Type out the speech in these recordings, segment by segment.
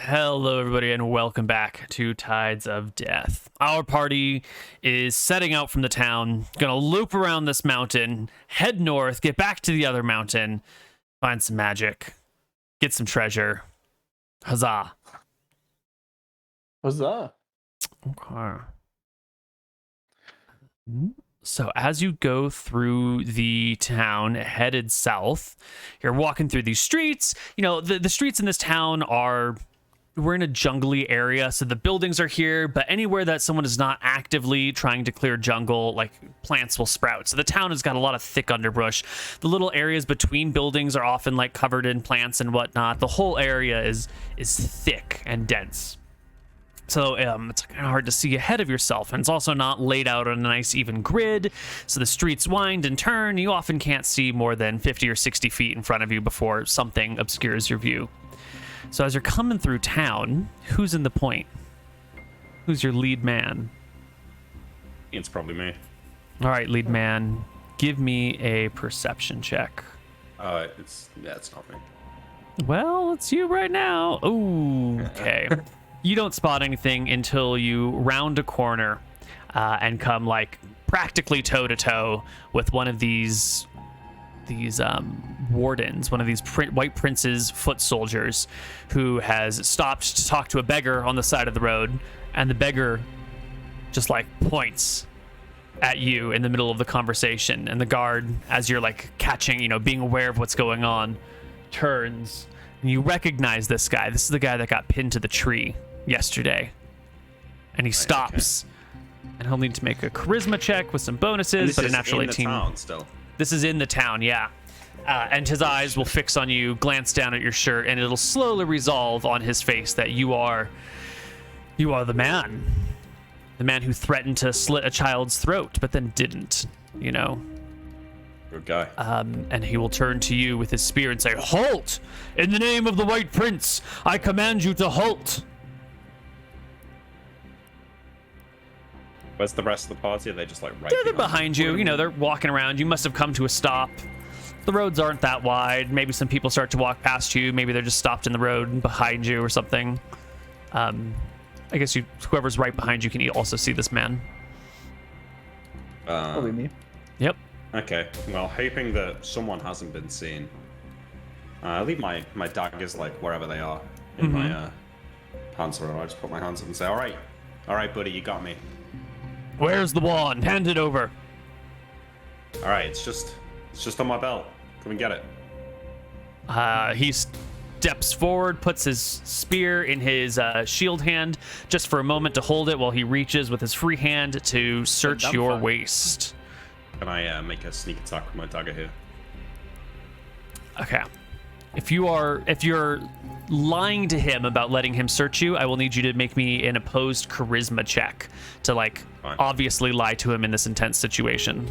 Hello, everybody, and welcome back to Tides of Death. Our party is setting out from the town, gonna loop around this mountain, head north, get back to the other mountain, find some magic, get some treasure. Huzzah. Huzzah. Okay. So as you go through the town headed south, you're walking through these streets. You know, the streets in this town we're in a jungly area, so the buildings are here, but anywhere that someone is not actively trying to clear jungle, like, plants will sprout. So the town has got a lot of thick underbrush. The little areas between buildings are often like covered in plants and whatnot. The whole area is thick and dense. So it's kind of hard to see ahead of yourself, and it's also not laid out on a nice even grid, so the streets wind and turn. You often can't see more than 50 or 60 feet in front of you before something obscures your view. So as you're coming through town, who's in the point? Who's your lead man? It's probably me. All right, lead man, give me a perception check. It's not me. Well, it's you right now. Ooh, okay. You don't spot anything until you round a corner and come like practically toe to toe with one of these wardens, one of these white prince's foot soldiers, who has stopped to talk to a beggar on the side of the road, and the beggar just like points at you in the middle of the conversation, and the guard, as you're like catching, being aware of what's going on, turns, and you recognize this guy. This is the guy that got pinned to the tree yesterday, and he stops, and he'll need to make a charisma check with some bonuses, but a natural 18. This is in the town, yeah. And his eyes will fix on you, glance down at your shirt, and it'll slowly resolve on his face that you are the man. The man who threatened to slit a child's throat, but then didn't, Good guy. And he will turn to you with his spear and say, "Halt! In the name of the White Prince, I command you to halt!" Where's the rest of the party? Are they just like right They're behind you. They're walking around. You must have come to a stop. The roads aren't that wide. Maybe some people start to walk past you. Maybe they're just stopped in the road behind you or something. I guess whoever's right behind you can also see this man. Probably me. Yep. Okay. Well, hoping that someone hasn't been seen. I leave my daggers like wherever they are in my hands. Or I just put my hands up and say, "All right, buddy, you got me." Where's the wand? Hand it over. All right, it's just on my belt. Come and get it. He steps forward, puts his spear in his shield hand just for a moment to hold it while he reaches with his free hand to search your waist. Can I make a sneak attack with my dagger here? Okay. If you're lying to him about letting him search you, I will need you to make me an opposed charisma check to obviously lie to him in this intense situation.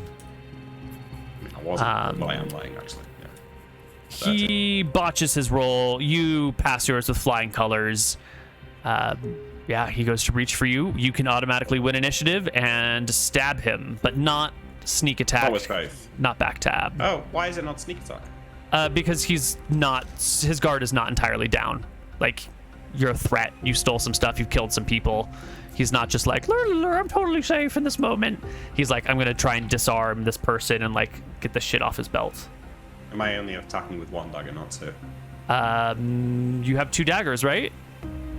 I wasn't, but I am lying actually. Yeah. He botches his roll. You pass yours with flying colors. He goes to reach for you. You can automatically win initiative and stab him, but not sneak attack. Oh, it's both. Not backstab. Oh, why is it not sneak attack? Because his guard is not entirely down. Like, you're a threat. You stole some stuff. You've killed some people. He's not just like, I'm totally safe in this moment. He's like, I'm going to try and disarm this person and, get the shit off his belt. Am I only attacking with one dagger, not two? You have two daggers, right?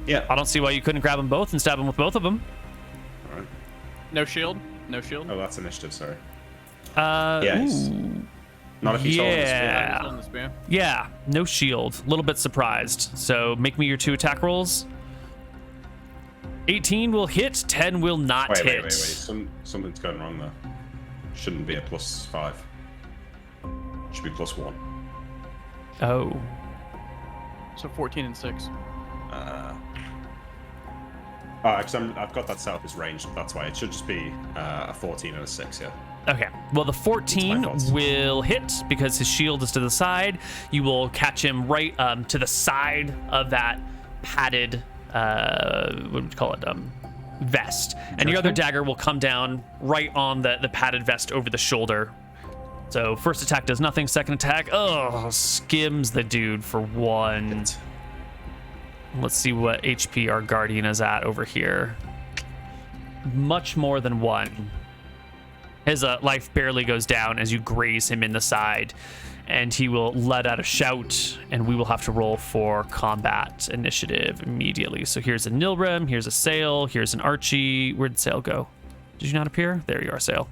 Yeah. I don't see why you couldn't grab them both and stab him with both of them. All right. No shield? Oh, that's initiative, sorry. Yes. Not if he's holding The spear. Yeah, no shield. A little bit surprised. So make me your 2 attack rolls. 18 will hit, 10 will not hit. Wait. Something's going wrong there. Shouldn't be a +5. Should be +1. Oh. So 14 and 6. Because I've got that set up as ranged. That's why it should just be a 14 and a 6. Yeah. Okay. Well, the 14 will hit because his shield is to the side. You will catch him right to the side of that padded. What would you call it? Vest. And your other dagger will come down right on the padded vest over the shoulder. So first attack does nothing. Second attack, skims the dude for 1. Let's see what HP our guardian is at over here. Much more than 1. His life barely goes down as you graze him in the side, and he will let out a shout, and we will have to roll for combat initiative immediately. So here's a Nilrim, here's a Sail, here's an Archie. Where'd Sail go? Did you not appear? There you are, Sail.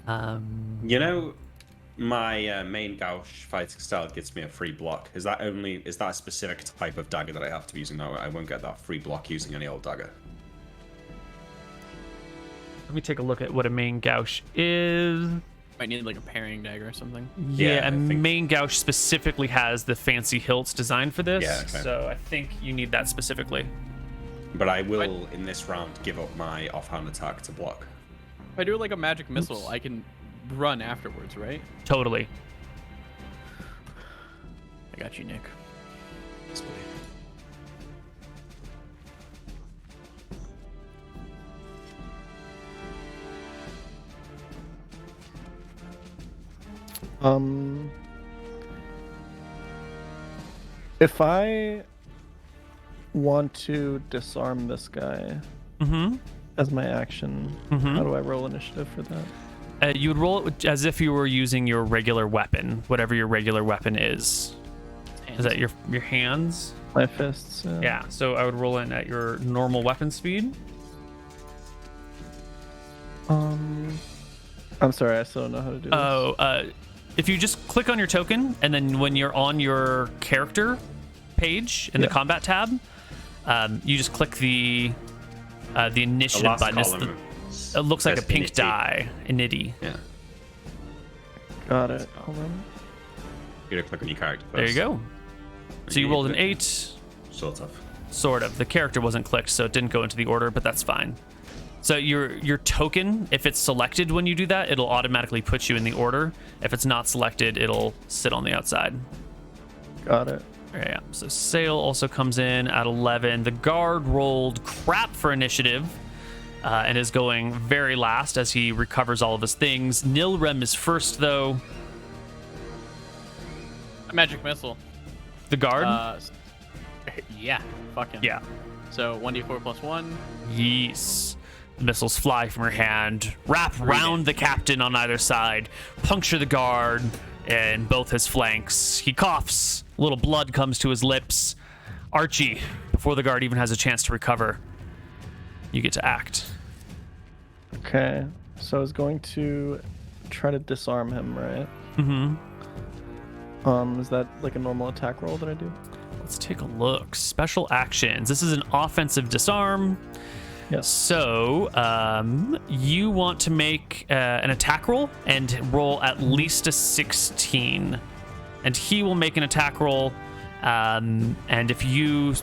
You know, my main gouge fighting style gives me a free block. Is that a specific type of dagger that I have to be using? No, I won't get that free block using any old dagger. Let me take a look at what a main gouge is. Might need like a parrying dagger or something. Yeah, I a think... main gouge specifically has the fancy hilts designed for this. Yeah, okay. So I think you need that specifically. But I will, in this round, give up my offhand attack to block. If I do like a magic missile, I can run afterwards, right? Totally. I got you, Nick. Thanks, buddy. If I want to disarm this guy as my action, how do I roll initiative for that? You would roll it as if you were using your regular weapon, whatever your regular weapon is. Is that your hands? My fists. Yeah, so I would roll in at your normal weapon speed. I'm sorry, I still don't know how to do this. If you just click on your token, and then when you're on your character page in the combat tab, you just click the initiative button. It looks like a pink die, initi. Yeah. Got it. Hold on. You gotta click on your character first. There you go. So you rolled an 8. Sort of. Sort of. The character wasn't clicked, so it didn't go into the order, but that's fine. So your token, if it's selected when you do that, it'll automatically put you in the order. If it's not selected, it'll sit on the outside. Got it. Yeah. So Sail also comes in at 11. The guard rolled crap for initiative and is going very last as he recovers all of his things. Nilrim is first, though. A magic missile. The guard? Yeah. Fucking. Yeah. So 1d4 plus 1. Yes. The missiles fly from her hand, wrap round the captain on either side, puncture the guard in both his flanks. He coughs. A little blood comes to his lips. Archie, before the guard even has a chance to recover, you get to act. Okay. So I was going to try to disarm him, right? Is that like a normal attack roll that I do? Let's take a look. Special actions. This is an offensive disarm. Yes. So you want to make an attack roll and roll at least a 16. And he will make an attack roll. And if you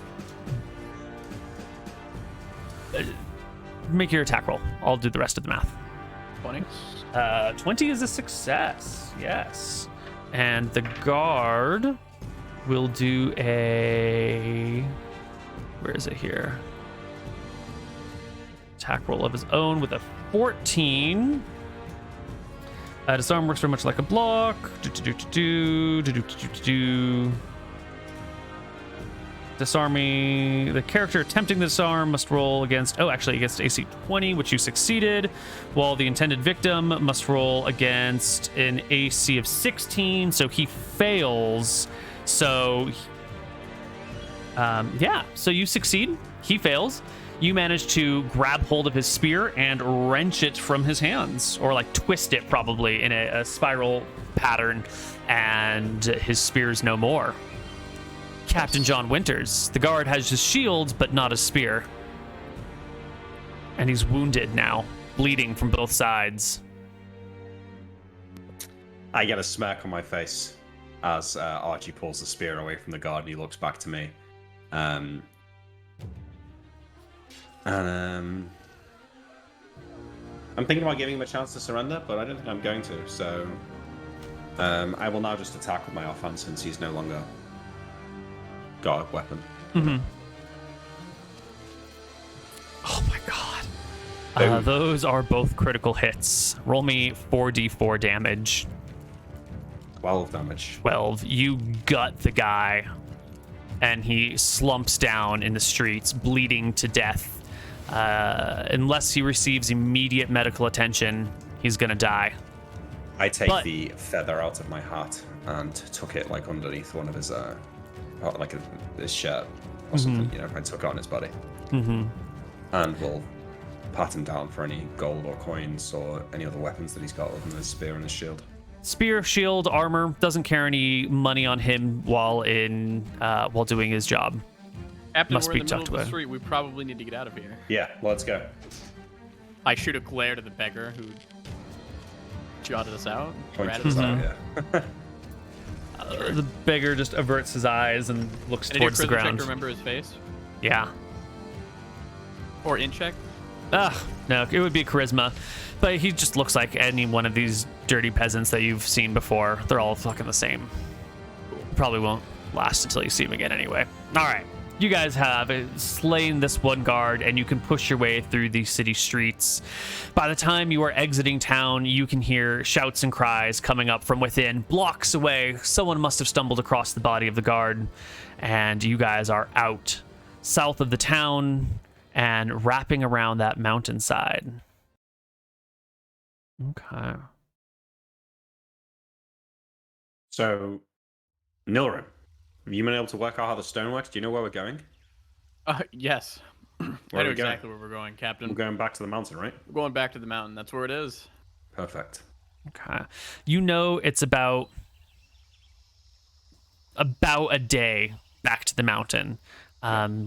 make your attack roll, I'll do the rest of the math. 20. 20 is a success. Yes. And the guard will do a... Where is it here? Attack roll of his own with a 14. Disarm works very much like a block. Disarming the character attempting the disarm must roll against AC 20, which you succeeded, while the intended victim must roll against an AC of 16, so he fails. So so you succeed, he fails. You manage to grab hold of his spear and wrench it from his hands, or like twist it probably in a spiral pattern, and his spear's no more. Captain John Winters. The guard has his shield, but not his spear. And he's wounded now, bleeding from both sides. I get a smirk on my face as Archie pulls the spear away from the guard and he looks back to me. I'm thinking about giving him a chance to surrender, but I don't think I'm going to, so I will now just attack with my offhand since he's no longer got a weapon. Oh my god. Those are both critical hits. Roll me 4d4 damage. 12 damage. 12. You gut the guy. and he slumps down in the streets, bleeding to death. Unless he receives immediate medical attention, he's gonna die. I take the feather out of my hat and tuck it like underneath one of his his shirt or something. You know, I took it on his body. And we'll pat him down for any gold or coins or any other weapons that he's got other than his spear and his shield. Spear, shield, armor, doesn't carry any money on him while doing his job. Captain, Must we're be in the middle tucked of the away. street. We probably need to get out of here. Yeah, let's go. I shoot a glare to the beggar who jotted us out. Point ratted to us the out. side, yeah. The beggar just averts his eyes and looks And I do a towards the charisma check ground. to remember his face. Yeah. Or in check. No, it would be charisma. But he just looks like any one of these dirty peasants that you've seen before. They're all fucking the same. Probably won't last until you see him again anyway. All right. You guys have slain this one guard, and you can push your way through the city streets. By the time you are exiting town, you can hear shouts and cries coming up from within. Blocks away, someone must have stumbled across the body of the guard, and you guys are out south of the town and wrapping around that mountainside. Okay. So, Nilrim, have you been able to work out how the stone works? Do you know where we're going? Yes. I Where know are we exactly going? where we're going, Captain. We're going back to the mountain, right? We're going back to the mountain. That's where it is. Perfect. Okay. You know it's about a day back to the mountain.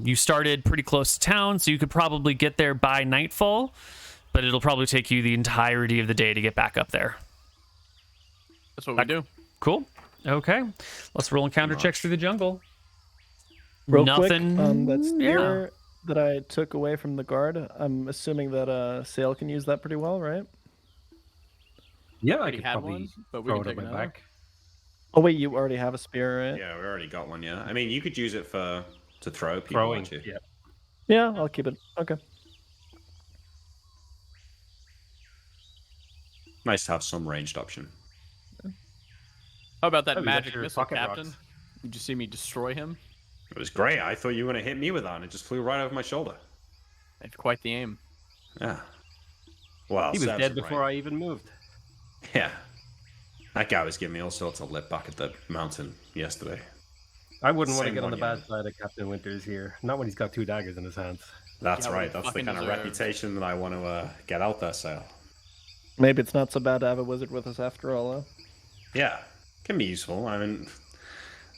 You started pretty close to town, so you could probably get there by nightfall, but it'll probably take you the entirety of the day to get back up there. That's what we do. Cool. Okay. Let's roll encounter checks through the jungle. Real Nothing. quick, that spear that I took away from the guard, I'm assuming that Sail can use that pretty well, right? Yeah, I Already could had probably one, but we throw can it take on my another. back. Oh wait, you already have a spear, right? Yeah, we already got one, yeah. I mean, you could use it to throw people Throwing, at you. yeah. Yeah, I'll keep it. Okay. Nice to have some ranged option. How about that Oh, you got magic your missile, pocket Captain? rocks. Did you see me destroy him? It was great. I thought you were going to hit me with that, and it just flew right over my shoulder. I have quite the aim. Yeah. Well, He was Seb's dead right. before I even moved. Yeah. That guy was giving me all sorts of lip back at the mountain yesterday. I wouldn't want to Same get on the one, bad yeah. side of Captain Winters here. Not when he's got 2 daggers in his hands. That's Yeah, right. well, That's the fucking kind of deserved. reputation that I want to get out there, so. Maybe it's not so bad to have a wizard with us after all, huh? Yeah. Can be useful. I mean,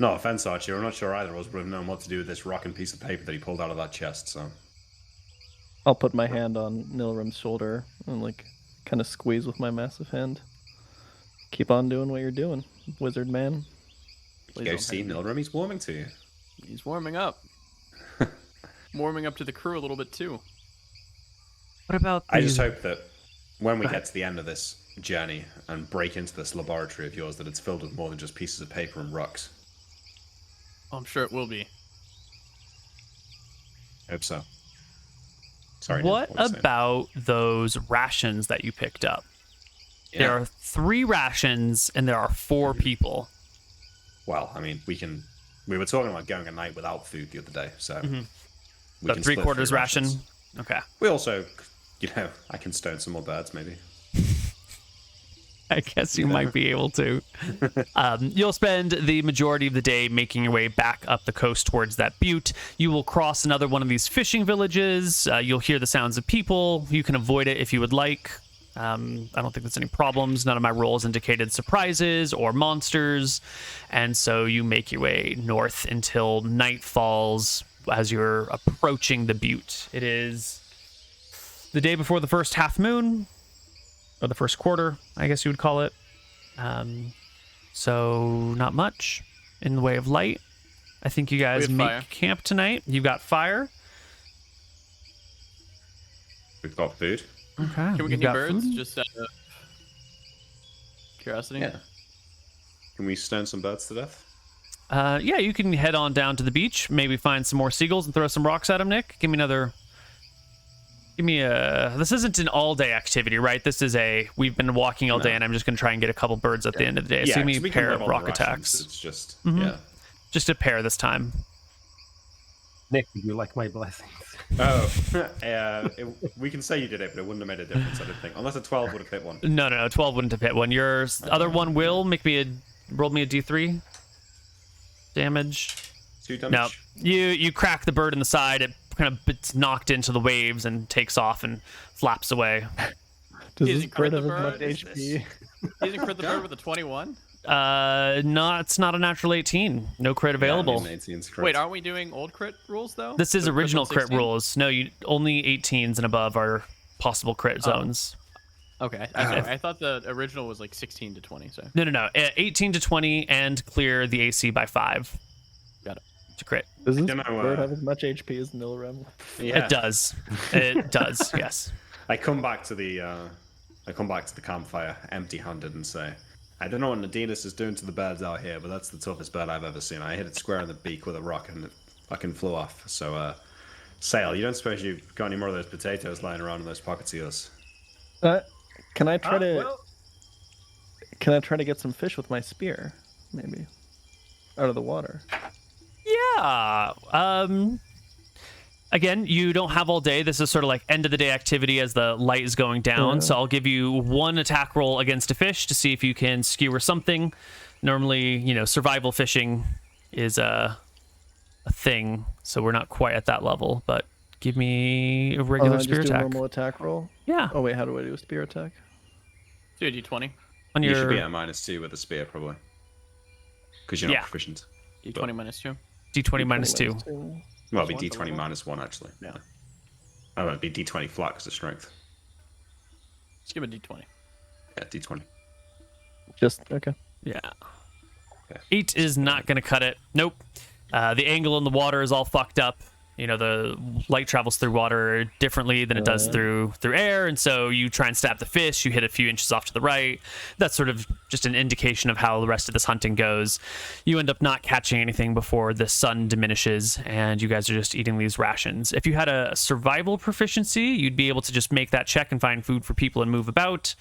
no offense, Archie. I'm not sure either of us would have known what to do with this rocking piece of paper that he pulled out of that chest, so. I'll put my hand on Nilrim's shoulder and like kind of squeeze with my massive hand. Keep on doing what you're doing, wizard man. Please Go don't see hurt me. Nilrim. He's warming to you. He's warming up. Warming up to the crew a little bit too. What about I just these- hope that when we get to the end of this journey and break into this laboratory of yours, that it's filled with more than just pieces of paper and rocks. Oh, I'm sure it will be. Hope so. Sorry. What Neil, were you saying? about those rations that you picked up? There Yeah. are 3 rations and there are 4 people. Well, I mean, we were talking about going a night without food the other day, so. We So can 3 split quarters 3 ration. rations. Okay. We also, I can stone some more birds, maybe. I guess you might be able to. You'll spend the majority of the day making your way back up the coast towards that butte. You will cross another one of these fishing villages. You'll hear the sounds of people. You can avoid it if you would like. I don't think there's any problems. None of my rolls indicated surprises or monsters. And so you make your way north until night falls as you're approaching the butte. It is the day before the first half moon, or the first quarter, I guess you would call it. So not much in the way of light. I think you guys have make fire. camp tonight. You've got fire. We've got food. Okay. Can we You've get any got birds? food? Just out of curiosity. Yeah. Can we stone some birds to death? Yeah, you can head on down to the beach, maybe find some more seagulls and throw some rocks at them, Nick. Give me this isn't an all-day activity, right? This is we've been walking all day, and I'm just going to try and get a couple birds at the end of the day. So give me 'cause a we can pair live of on the rock rations. attacks. It's just, Mhm. yeah. Just a pair this time. Nick, would you like my blessings? Oh, we can say you did it, but it wouldn't have made a difference, I don't think. Unless a 12 would have hit one. No, 12 wouldn't have hit one. Your other one will roll me a d3 damage. 2 damage. No, you crack the bird in the side. It kind of gets knocked into the waves and takes off and flaps away. Does Is this it crit bird the have as much bird? Is HP? Isn't crit the bird with a 21? It's not a natural 18. No crit available. Yeah, 18's correct. Wait, aren't we doing old crit rules though? This is So original crit crit 16? rules. No, you only 18s and above are possible crit zones. Okay, I thought the original was like 16 to 20. So No. 18 to 20 and clear the AC by 5 got it. to crit. Does this You know, bird have as much HP as Nilrem? Yeah. It does. It does. Yes. I come back to the campfire empty-handed and say, I don't know what Nadinas is doing to the birds out here, but that's the toughest bird I've ever seen. I hit it square in the beak with a rock and it fucking flew off. So, Sail, you don't suppose you've got any more of those potatoes lying around in those pockets of yours? Can I try to? Well, Can I try to get some fish with my spear? Maybe out of the water. Yeah. Again, you don't have all day. This is sort of like end of the day activity as the light is going down. Yeah. So I'll give you one attack roll against a fish to see if you can skewer something. Normally, survival fishing is a thing, so we're not quite at that level. But give me a regular spear just do a attack. normal attack roll. Yeah. Oh wait, how do I do a spear attack? Do a d20. On You your should be at a -2 with a spear, probably. Because you're not Yeah. proficient. D20 minus 2. d20 minus 2. Well, it'd be One, D20 double. -1, actually. Yeah. Oh, it'd be D20 flat because of strength. Let's give it a d20. Yeah, D20. Just okay. Yeah. Okay. 8 is not going to cut it. Nope. The angle in the water is all fucked up. The light travels through water differently than it does through air, and so you try and stab the fish, you hit a few inches off to the right. That's sort of just an indication of how the rest of this hunting goes. You end up not catching anything before the sun diminishes, and you guys are just eating these rations. If you had a survival proficiency, you'd be able to just make that check and find food for people and move about.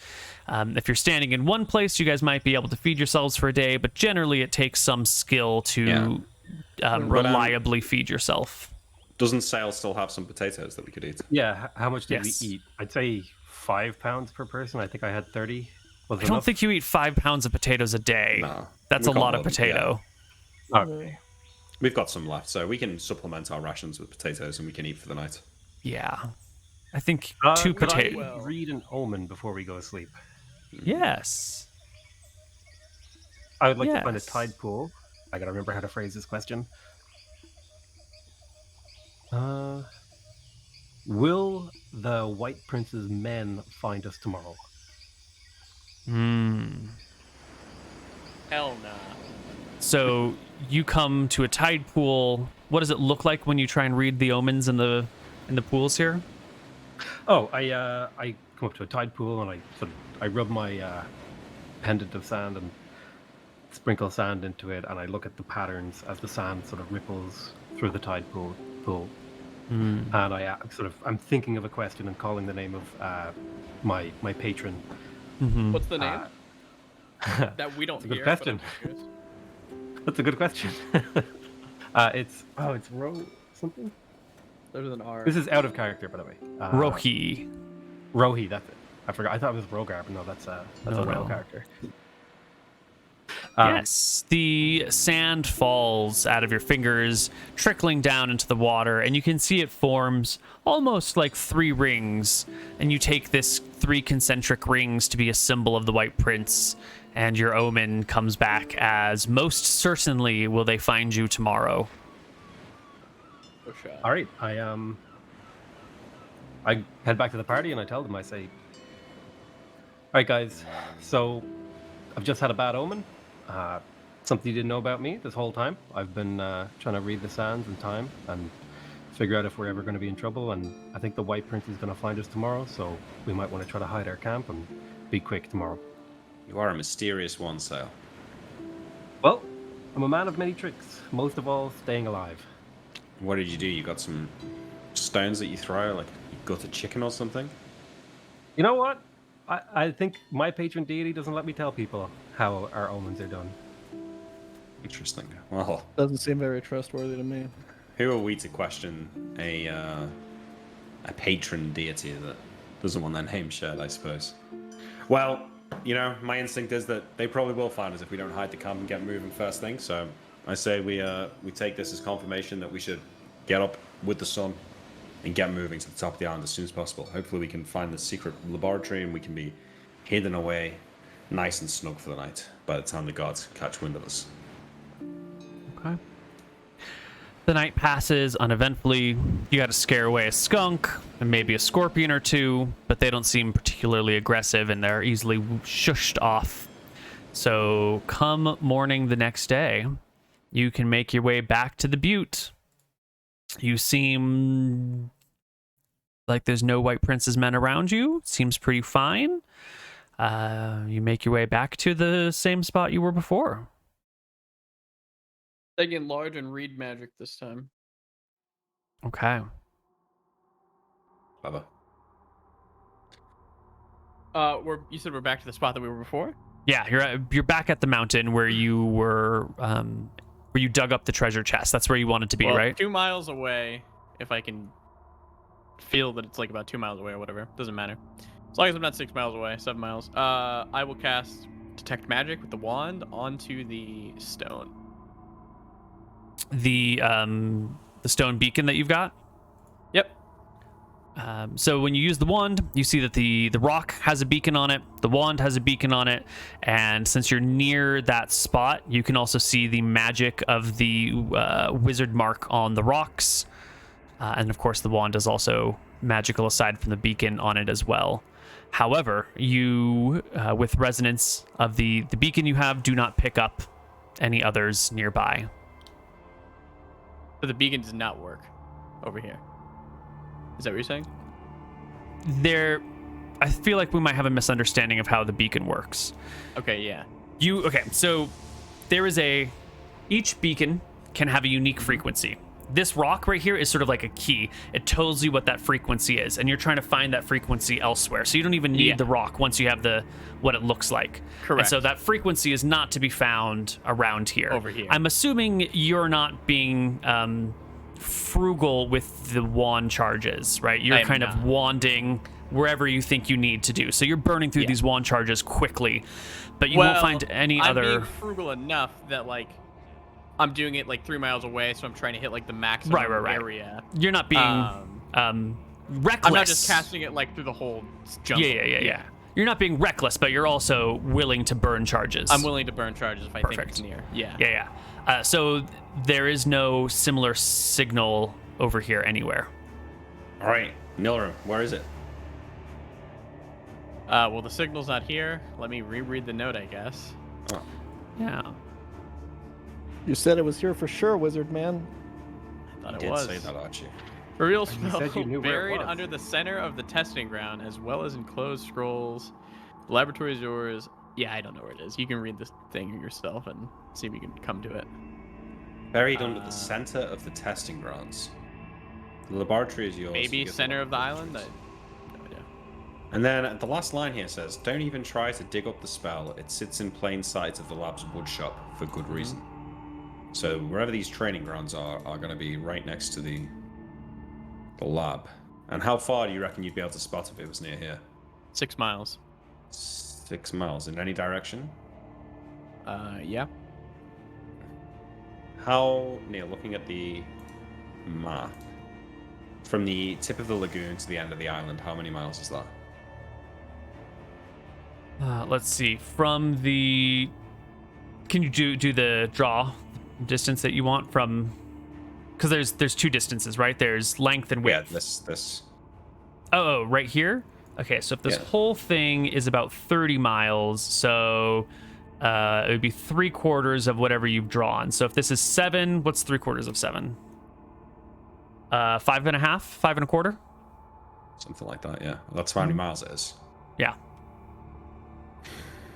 If you're standing in one place, you guys might be able to feed yourselves for a day, but generally it takes some skill to reliably feed yourself. Doesn't Sail still have some potatoes that we could eat? yeah. How much did Yes. we eat? I'd say 5 pounds per person. I think I had 30. Was I don't think you eat 5 pounds of potatoes a day. No. That's a We've got lot of more than- potato. Okay. We've got some left, so we can supplement our rations with potatoes and we can eat for the night. Yeah. I think 2 Could I potatoes. read an omen before we go to sleep? Yes. I would like to find a Yes. tide pool. I gotta remember how to phrase this question. Will the White Prince's men find us tomorrow? Hell nah. So you come to a tide pool. What does it look like when you try and read the omens in the pools here? Oh, I come up to a tide pool and I rub my pendant of sand and sprinkle sand into it, and I look at the patterns as the sand sort of ripples through the tide pool. And I'm thinking of a question and calling the name of my patron. What's the name? That we don't That's a good hear. question. but I'm curious. That's a good question. It's Ro something. There's an R. This is out of character, by the way. Rohi. Rohi, that's it. I forgot. I thought it was Rogar, but no, that's a No. real character. Yes, the sand falls out of your fingers, trickling down into the water, and you can see it forms almost like 3 rings. And you take this 3 concentric rings to be a symbol of the White Prince, and your omen comes back as most certainly will they find you tomorrow. Oh, shot. All right, I head back to the party and I tell them, I say, all right, guys, so I've just had a bad omen. Something you didn't know about me this whole time. I've been trying to read the sands and time and figure out if we're ever going to be in trouble. And I think the White Prince is going to find us tomorrow, so we might want to try to hide our camp and be quick tomorrow. You are a mysterious one, Sail. Well, I'm a man of many tricks, most of all staying alive. What did you do? You got some stones that you throw, like you got a chicken or something? You know what? I think my patron deity doesn't let me tell people how our omens are done. Interesting. Well, Doesn't seem very trustworthy to me. Who are we to question a patron deity that doesn't want their name shared, I suppose? Well, you know, my instinct is that they probably will find us if we don't hide the camp and get moving first thing. So I say we take this as confirmation that we should get up with the sun and get moving to the top of the island as soon as possible. Hopefully we can find the secret laboratory and we can be hidden away nice and snug for the night by the time the gods catch wind of us. Okay. The night passes uneventfully. You got to scare away a skunk and maybe a scorpion or two, but they don't seem particularly aggressive and they're easily shushed off. So come morning the next day, you can make your way back to the butte. You seem like there's no White Prince's men around you. Seems pretty fine. You make your way back to the same spot you were before. They get large and read magic this time. Okay. Bubba. You said we're back to the spot that we were before? Yeah, you're back at the mountain where you were, where you dug up the treasure chest. That's where you wanted to be, right? 2 miles away, if I can feel that it's like about 2 miles away or whatever. Doesn't matter. As long as I'm not 6 miles away, 7 miles. I will cast Detect Magic with the wand onto the stone. The stone beacon that you've got? Yep. So when you use the wand, you see that the rock has a beacon on it, the wand has a beacon on it, and since you're near that spot, you can also see the magic of the wizard mark on the rocks. And of course, the wand is also magical aside from the beacon on it as well. However, you, with resonance of the beacon you have, do not pick up any others nearby. So the beacon does not work over here. Is that what you're saying? I feel like we might have a misunderstanding of how the beacon works. Okay, yeah. So there is each beacon can have a unique frequency. This rock right here is sort of like a key. It tells you what that frequency is, and you're trying to find that frequency elsewhere. So you don't even need the rock once you have what it looks like. Correct. And so that frequency is not to be found around here. Over here. I'm assuming you're not being frugal with the wand charges, right? You're kind of wanding wherever you think you need to do. So you're burning through these wand charges quickly, but you won't find any other. I'm being frugal enough that like I'm doing it like 3 miles away, so I'm trying to hit like the maximum area. You're not being reckless. I'm not just casting it like through the whole jungle. Yeah. You're not being reckless, but you're also willing to burn charges. I'm willing to burn charges if I think it's near. Yeah. So there is no similar signal over here anywhere. All right, Neal, where is it? Well, the signal's not here. Let me reread the note, I guess. Oh. Yeah. You said it was here for sure, wizard man. I thought You it did was. say that, Archie. Reveal said spell you knew where it buried was. under the center of the testing ground, as well as enclosed scrolls. The laboratory is yours. Yeah, I don't know where it is. You can read this thing yourself and see if you can come to it. Buried under the center of the testing grounds. The laboratory is yours. Maybe You get center of the island? instructions. No idea. And then the last line here says, "Don't even try to dig up the spell. It sits in plain sight of the lab's woodshop for good reason." So wherever these training grounds are going to be right next to the lab. And how far do you reckon you'd be able to spot if it was near here? 6 miles. 6 miles in any direction? Yeah. How, Neal, looking at the map, from the tip of the lagoon to the end of the island, how many miles is that? Let's see. From the... Can you do the draw distance that you want from... Because there's two distances, right? There's length and width. Yeah, this. Oh, right here? Okay, so if this whole thing is about 30 miles, so it would be 3/4 of whatever you've drawn. So if this is 7, what's 3/4 of 7? 5.5? 5.25? Something like that, yeah. That's how many miles it is. Yeah.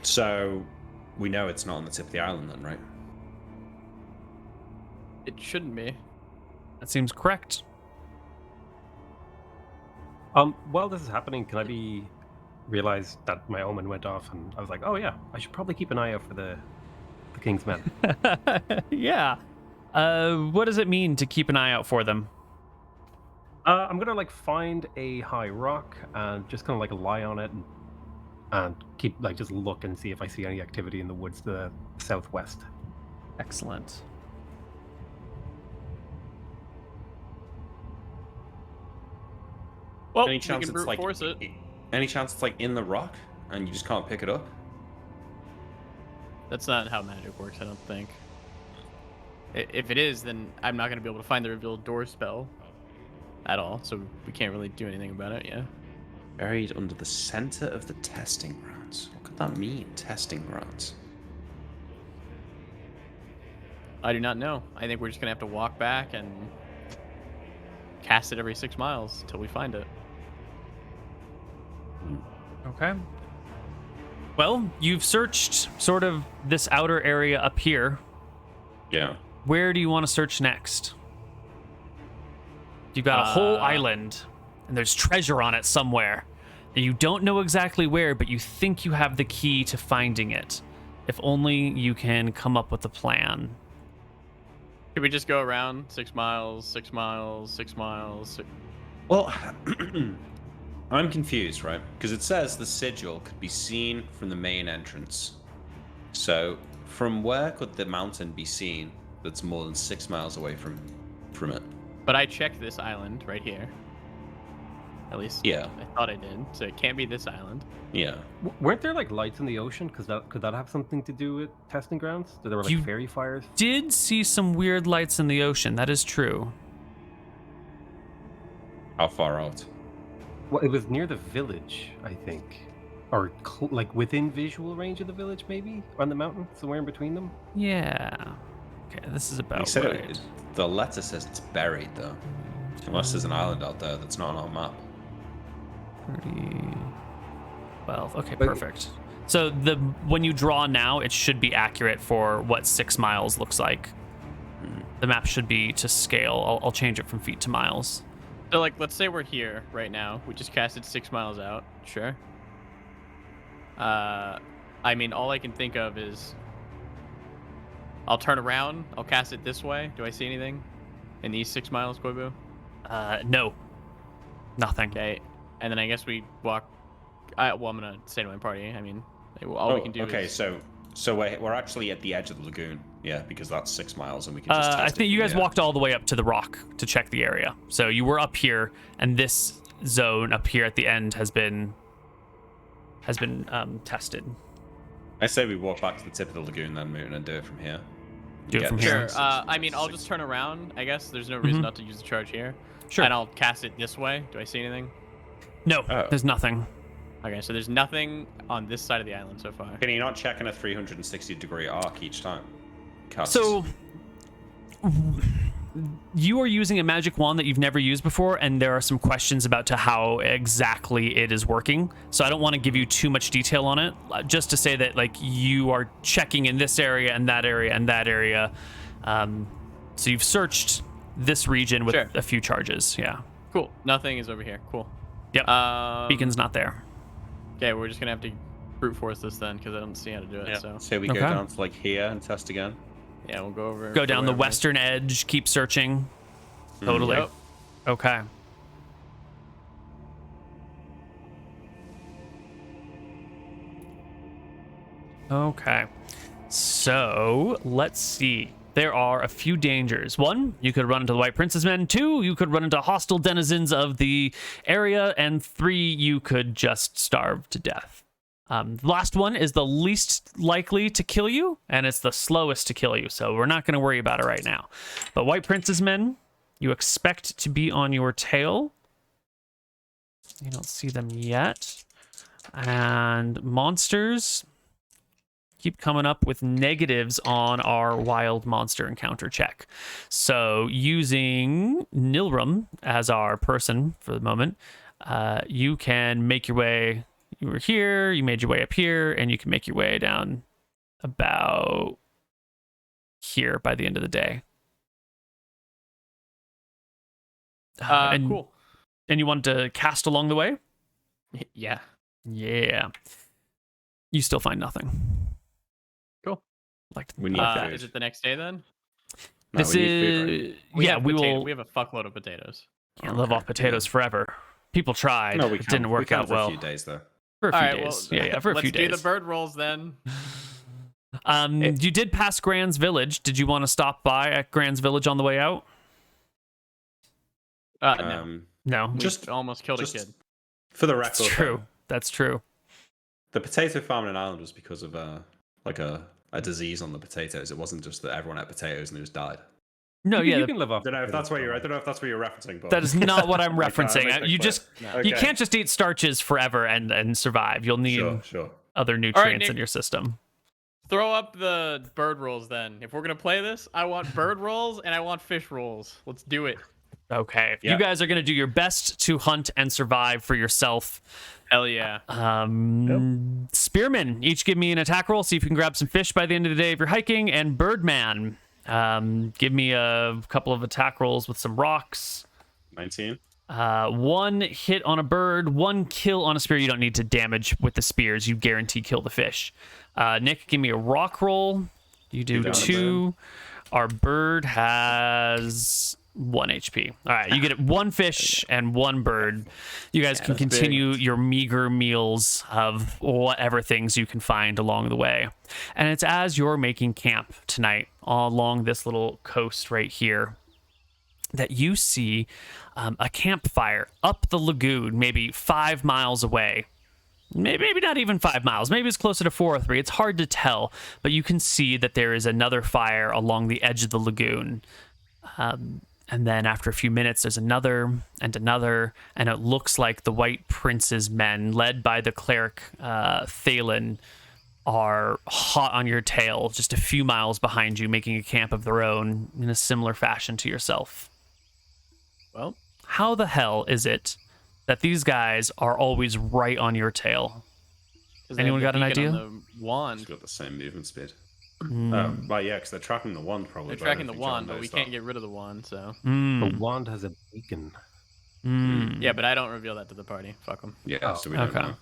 So we know it's not on the tip of the island then, right? It shouldn't be. That seems correct. While this is happening, can I realize that my omen went off, and I was like, oh yeah, I should probably keep an eye out for the King's Men. Yeah. What does it mean to keep an eye out for them? I'm gonna like find a high rock and just kind of like lie on it and keep like just look and see if I see any activity in the woods to the southwest. Excellent. Well, Any we chance can it's brute like force it. any chance it's like in the rock and you just can't pick it up? That's not how magic works, I don't think. If it is, then I'm not going to be able to find the revealed door spell at all, so we can't really do anything about it, yeah. Buried under the center of the testing grounds. What could that mean, testing grounds? I do not know. I think we're just going to have to walk back and cast it every 6 miles until we find it. Okay. Well, you've searched sort of this outer area up here. Yeah. Where do you want to search next? You've got a whole island, and there's treasure on it somewhere. And you don't know exactly where, but you think you have the key to finding it. If only you can come up with a plan. Could we just go around 6 miles, 6 miles, 6 miles? Well, I'm confused, right? Because it says the sigil could be seen from the main entrance. So, from where could the mountain be seen that's more than 6 miles away from it? But I checked this island right here. At least Yeah. I thought I did. So it can't be this island. Yeah. Weren't there like lights in the ocean? Because could that have something to do with testing grounds? There were like You- fairy fires. Did see some weird lights in the ocean. That is true. How far out? Well, it was near the village, I think, or like within visual range of the village, maybe on the mountain, somewhere in between them. Yeah. Okay, this is He about said right. the letter says it's buried, though. Unless there's an island out there that's not on our map. 30, 12. Okay, But- perfect. So when you draw now, it should be accurate for what 6 miles looks like. The map should be to scale. I'll change it from feet to miles. So, like, let's say we're here right now. We just casted 6 miles out. Sure. I mean, all I can think of is I'll turn around. I'll cast it this way. Do I see anything in these 6 miles, Koibu? No. Nothing. Okay. And then I guess we walk. Well, I'm gonna say to my party. I mean, all we can do. Okay, is... so we're actually at the edge of the lagoon. Yeah, because that's 6 miles, and we can just. I test it think you from guys there. walked all the way up to the rock to check the area. So you were up here, and this zone up here at the end has been tested. I say we walk back to the tip of the lagoon, then Mooton, and do it from here. Do it Get from the here. Sure. six- I mean, I'll just turn around. I guess there's no reason not to use the charge here. Sure. And I'll cast it this way. Do I see anything? No, Oh. there's nothing. Okay, so there's nothing on this side of the island so far. Can you not check in a 360-degree arc each time? Cast. So you are using a magic wand that you've never used before, and there are some questions about to how exactly it is working. So I don't want to give you too much detail on it, just to say that like you are checking in this area and that area and that area. So you've searched this region with Sure. a few charges. Yeah. Cool. Nothing is over here. Cool. Yep. Beacon's not there. Okay, we're just gonna have to brute force this then, because I don't see how to do it. So Say we go Okay. down to like here and test again. yeah, we'll go over. Go down the wherever. western edge, keep searching. Totally. Yep. Okay. Okay. So, let's see. There are a few dangers. 1, you could run into the White Prince's men. 2, you could run into hostile denizens of the area. And 3, you could just starve to death. The last one is the least likely to kill you, and it's the slowest to kill you. So we're not going to worry about it right now. But White Prince's men, you expect to be on your tail. You don't see them yet. And monsters keep coming up with negatives on our wild monster encounter check. So using Nilrum as our person for the moment, you can make your way. You were here, you made your way up here, and you can make your way down about here by the end of the day. And, Cool. And you wanted to cast along the way? Yeah. Yeah. You still find nothing. Cool. Like We need food. Is it the next day then? No, This we need food, is right? yeah. We will. We have a fuckload of potatoes. Can't live off potatoes forever. People tried. No, we It can. didn't We work can out for well. a few days though. For a All few right, days. well, Yeah, for a few let's do days. the bird rolls then. You did pass Grand's Village. Did you want to stop by at Grand's Village on the way out? No. No. We Just almost killed a just- kid. For the record, That's true. That's true. the potato famine in Ireland was because of like a disease on the potatoes. It wasn't just that everyone ate potatoes and it just died. No, you yeah. can live off. I don't know if that's potatoes, what you're. I don't don't know if that's what you're referencing. But That is not what I'm Make referencing. that You clear. just you Okay. can't just eat starches forever and survive. You'll need Sure. other nutrients Nick. in your system. Throw up the bird rolls then. If we're gonna play this, I want bird rolls and I want fish rolls. Let's do it. Okay. Yeah. You guys are going to do your best to hunt and survive for yourself. Hell yeah. Spearmen, each give me an attack roll. See if you can grab some fish by the end of the day if you're hiking. And Birdman, give me a couple of attack rolls with some rocks. 19. One hit on a bird, one kill on a spear. You don't need to damage with the spears. You guarantee kill the fish. Nick, give me a rock roll. You do Two down a 2. Our bird has 1 HP. All right, you get one fish and one bird. You guys can continue your meager meals of whatever things you can find along the way. And it's as you're making camp tonight along this little coast right here that you see a campfire up the lagoon, maybe 5 miles away. Maybe not even 5 miles. Maybe it's closer to 4 or 3. It's hard to tell, but you can see that there is another fire along the edge of the lagoon. And then after a few minutes, there's another and another, and it looks like the White Prince's men, led by the cleric Thalen, are hot on your tail, just a few miles behind you, making a camp of their own in a similar fashion to yourself. Well, How the hell is it that these guys are always right on your tail? 'cause they Anyone have got the an beacon idea? on the wand. It's got the same movement speed. Mm. Well, yeah, because they're tracking the wand probably. They're but I don't tracking the think John wand, but knows we that. can't get rid of the wand, so. The wand has a beacon. Yeah, but I don't reveal that to the party. Fuck them. Yeah, so we don't okay. know.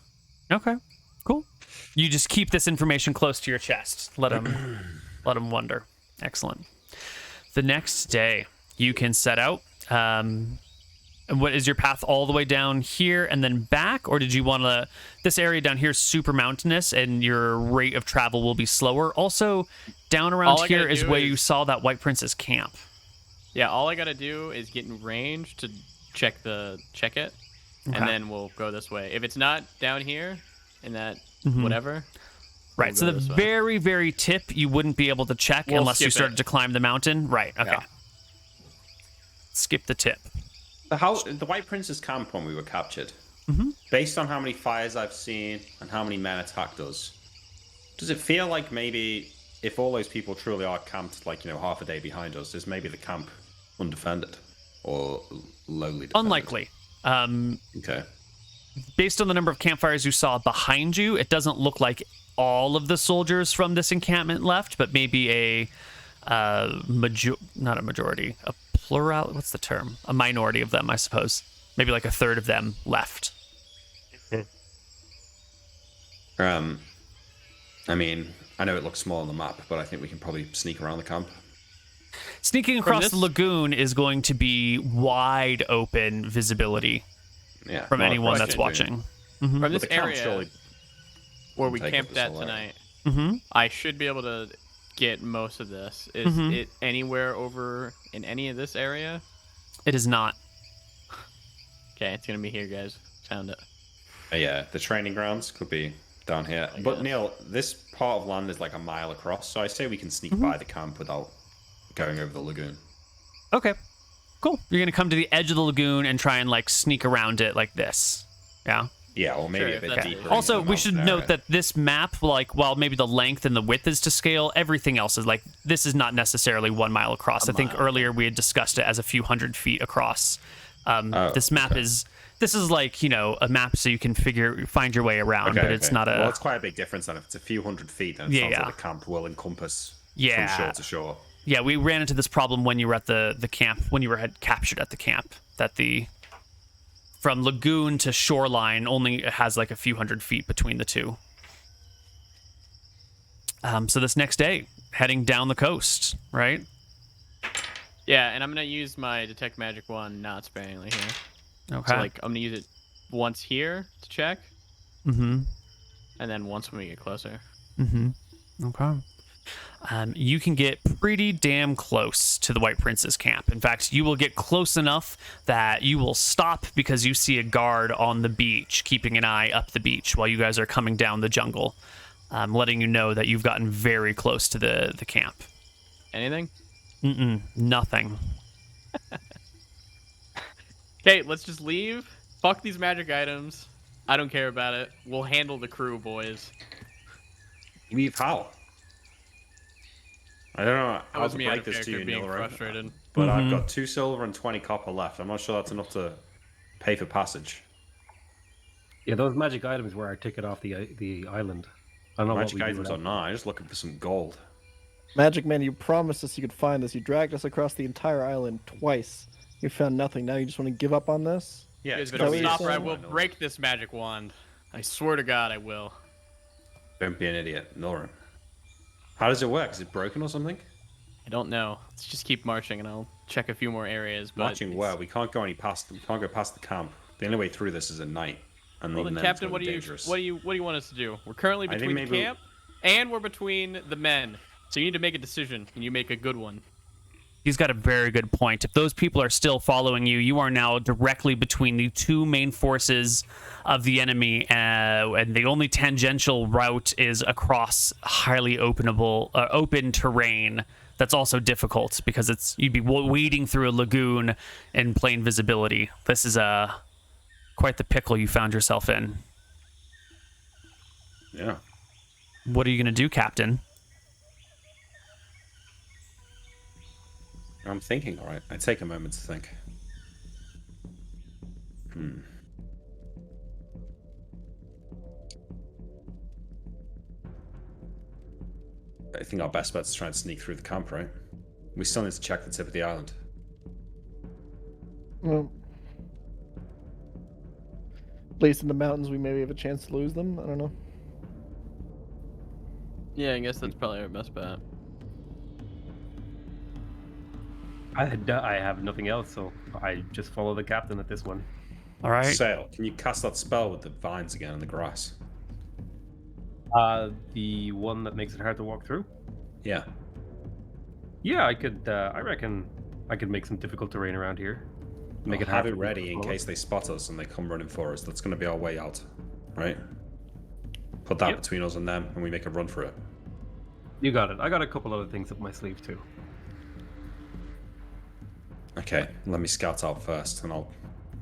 Okay, cool. You just keep this information close to your chest. Let them wonder. Excellent. The next day, you can set out. And what is your path all the way down here and then back, or did you want to? This area down here is super mountainous, and your rate of travel will be slower. Also, down around All I here gotta is do where is- you saw that White Prince's camp. Yeah, all I gotta do is get in range to check it, Okay. and then we'll go this way. If it's not down here, in that Mm-hmm. whatever. Right. we'll So go the this way. very, very tip you wouldn't be able to check We'll unless you skip started it. to climb the mountain. Right. Okay. Yeah. Skip the tip. The White Prince's camp when we were captured, based on how many fires I've seen and how many men attacked us, does it feel like maybe if all those people truly are camped, like, half a day behind us, is maybe the camp undefended or lowly defended? Unlikely. Okay. Based on the number of campfires you saw behind you, it doesn't look like all of the soldiers from this encampment left, but maybe not a majority, a plural. What's the term? A minority of them, I suppose. Maybe like a third of them left. I mean, I know it looks small on the map, but I think we can probably sneak around the camp. Sneaking across this- the lagoon is going to be wide open visibility Yeah. from well, anyone that's question, watching. From But this the camp area surely where we take up camped this at whole area. tonight, I should be able to get most of this. Is it anywhere over in any of this area? It is not. Okay, it's gonna be here, guys. Found it. Yeah, the training grounds could be down here. But guess. Neal, this part of land is like a mile across, so I say we can sneak by the camp without going over the lagoon. Okay, cool. You're going to come to the edge of the lagoon and try and like sneak around it like this. Yeah. Yeah, or maybe Sure, a bit if that's- deeper. Also, into the we should mountain note area. that this map, like, while maybe the length and the width is to scale, everything else is like, this is not necessarily 1 mile across. I think earlier we had discussed it as a few hundred feet across. This map is like, a map so you can find your way around, but it's not a. Well, it's quite a big difference then. If it's a few hundred feet, then it sounds like the camp will encompass Yeah. from shore to shore. Yeah, we ran into this problem when you were at the camp, when you had captured at the camp, that from lagoon to shoreline only has like a few hundred feet between the two. So this next day, heading down the coast, right? Yeah, and I'm gonna use my detect magic wand not sparingly here. Okay. So like I'm gonna use it once here to check, Mm-hmm. and then once when we get closer. Mm-hmm. Okay. You can get pretty damn close to the White Prince's camp. In fact, you will get close enough that you will stop because you see a guard on the beach keeping an eye up the beach while you guys are coming down the jungle, letting you know that you've gotten very close to the camp. Anything? Nothing. Okay, let's just leave. Fuck these magic items. I don't care about it. We'll handle the crew, boys. Leave how? I don't know That how was to me out break of this to character you, being Neil, frustrated. but I've got 2 silver and 20 copper left. I'm not sure that's enough to pay for passage. Yeah, those magic items were our ticket off the island. I don't know Magic what we items do are not. I'm just looking for some gold. Magic Man, you promised us you could find this. You dragged us across the entire island twice. You found nothing. Now you just want to give up on this? Yeah, You it's guys gotta better be stop or I somewhere, will Nora. break this magic wand. I swear to God, I will. Don't be an idiot, Nora. How does it work? Is it broken or something? I don't know. Let's just keep marching, and I'll check a few more areas. But Marching where? We can't go any past. We can't go past the camp. The only way through this is at night. And Well, even then, then, it's Captain, gonna what be do you dangerous. what do you want us to do? We're currently I think between the maybe- camp, and we're between the men. So you need to make a decision, and you make a good one. He's got a very good point. If those people are still following you, you are now directly between the 2 main forces of the enemy, and the only tangential route is across highly open terrain. That's also difficult because you'd be wading through a lagoon in plain visibility. This is quite the pickle you found yourself in. Yeah. What are you gonna do, Captain? I'm thinking, alright. I take a moment to think. I think our best bet is to try and sneak through the camp, right? We still need to check the tip of the island. Well, at least in the mountains, we maybe have a chance to lose them. I don't know. Yeah, I guess that's probably our best bet. I have nothing else, so I just follow the captain at this one. All right. Sail, can you cast that spell with the vines again in the grass? The one that makes it hard to walk through? Yeah. Yeah, I could. I reckon I could make some difficult terrain around here. Make We'll it hard have it for people ready to in follow. case they spot us and they come running for us. That's going to be our way out, right? Put that Yep. between us and them, and we make a run for it. You got it. I got a couple other things up my sleeve too. Okay, let me scout out first, and I'll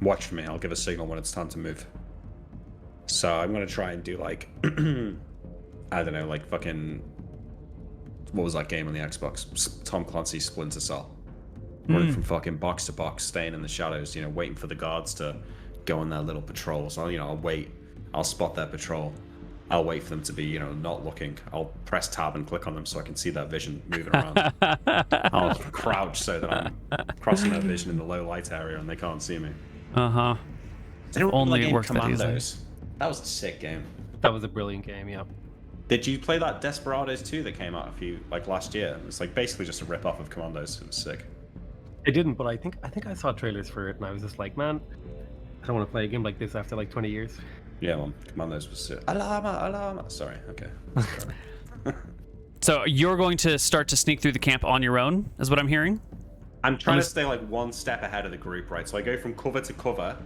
watch for me. I'll give a signal when it's time to move. So I'm going to try and do like, I don't know, like fucking, what was that game on the Xbox? Tom Clancy's Splinter Cell. Running from fucking box to box, staying in the shadows, you know, waiting for the guards to go on their little patrols. So, I'll wait. I'll spot their patrol. I'll wait for them to be, not looking. I'll press tab and click on them so I can see their vision moving around. I'll crouch so that I'm crossing their vision in the low light area and they can't see me. Uh-huh. Only it worked that easily. Commandos. That was a sick game. That was a brilliant game. Yeah. Did you play that Desperados 2 that came out last year? It was like basically just a rip off of Commandos. It was sick. I didn't, but I think I saw trailers for it, and I was just like, man, I don't want to play a game like this after like 20 years. Yeah, man. Commandos was sick. Alarma. Sorry, okay. So you're going to start to sneak through the camp on your own, is what I'm hearing? I'm trying to stay like one step ahead of the group, right? So I go from cover to cover,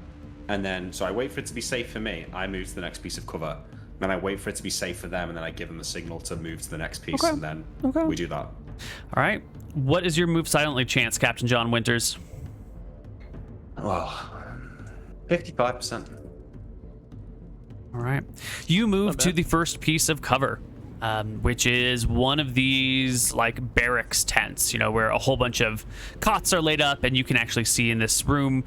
and then so I wait for it to be safe for me. I move to the next piece of cover. Then I wait for it to be safe for them, and then I give them the signal to move to the next piece, Okay. and then Okay. we do that. All right. What is your move silently chance, Captain John Winters? Oh, 55%. All right. You move to the first piece of cover, which is one of these like barracks tents, where a whole bunch of cots are laid up, and you can actually see in this room.